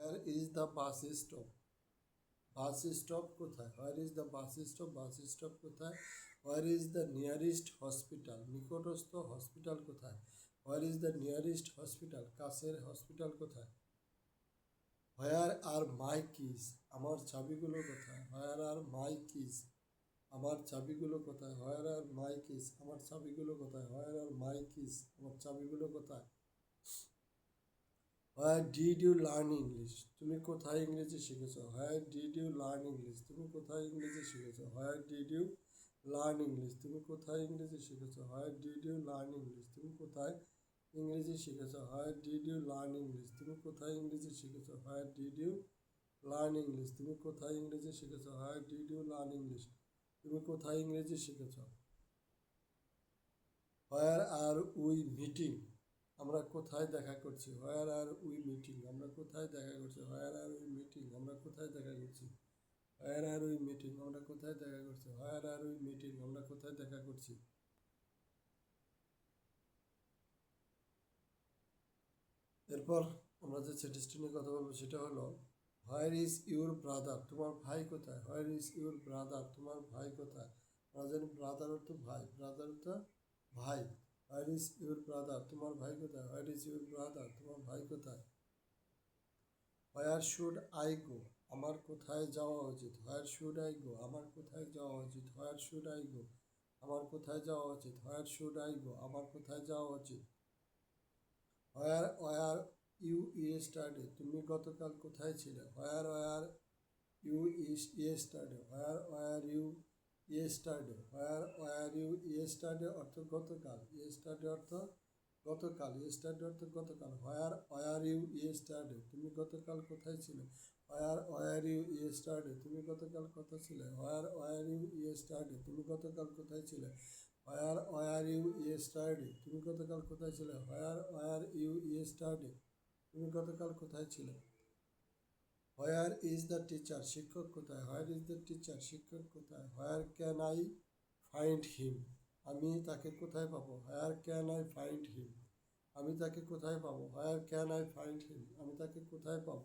Where is the bus stop? Bus stop কোথায়? Where is the bus stop? Bus stop কোথায়? Where is the nearest hospital? নিকটস্থ hospital কোথায়? Where is the nearest hospital? কাছের hospital কোথায়? Where are my keys? আমার চাবিগুলো কোথায়? Where are my keys? আমার চাবিগুলো কোথায়? Where are my keys? আমার চাবিগুলো কোথায়? Where are my keys? আমার চাবিগুলো কোথায়? Where did you learn English? তুমি কোথায় ইংরেজি শিখেছ? Where did you learn English? তুমি কোথায় ইংরেজি শিখেছ? Where did you learn English? তুমি কোথায় ইংরেজি শিখেছ? Where did you learn English? তুমি কোথায় ইংরেজি শিখেছ? Where did you learn English? তুমি কোথায় ইংরেজি শিখেছ? Where did you learn English? তুমি কোথায় ইংরেজি শিখেছ? Where did you learn English? তুমি কোথায় ইংরেজি শিখেছ? হোয়ার আর উই মিটিং? আমরা কোথায় দেখা করছি? হোয়ার আর উই মিটিং? আমরা কোথায় দেখা করছি? হোয়ার আর উই মিটিং? আমরা কোথায় দেখা করছি? হোয়ার আর উই মিটিং? আমরা কোথায় দেখা করছি? হোয়ার আর উই মিটিং? আমরা কোথায় দেখা করছি? এরপর আমরা যে সেটিসটি নিয়ে কথা বলবো সেটা হলো হোয়ার ইজ ইউর ব্রাদার? তোমার ভাই কোথায়? Where is your brother? তোমার ভাই কোথায়? আমরা জানি ব্রাদার অর্থ ভাই, ব্রাদার অর্থ ভাই। Where is your brother? তোমার ভাই কোথায়? Where is your brother? তোমার ভাই কোথায়? Where should I go? আমার কোথায় যাওয়া উচিত? Where should I go? আমার কোথায় যাওয়া উচিত? Where should I go? আমার কোথায় যাওয়া উচিত? Where should I go? আমার কোথায় যাওয়া উচিত? Where you yesterday? তুমি গতকাল কোথায় ছিলে? Where you yesterday? Where you yesterday? Where you yesterday অর্থ গতকাল, ইয়েস্টারডে অর্থ গতকাল, ইয়েস্টারডে অর্থ গতকাল। Where you yesterday? তুমি গতকাল কোথায় ছিলে? Where you yesterday? তুমি গতকাল কোথায় ছিলে? Where you yesterday? তুমি গতকাল কোথায় ছিলে? Where you yesterday? তুমি গতকাল কোথায় ছিলে? Where you yesterday? তুমি গতকাল কোথায় ছিলে? Where is the teacher? শিক্ষক কোথায়? Where is the teacher? শিক্ষক কোথায়? Where can I find him? আমি তাকে কোথায় পাবো? Where can I find him? আমি তাকে কোথায় পাবো? Where can I find him? আমি তাকে কোথায় পাবো?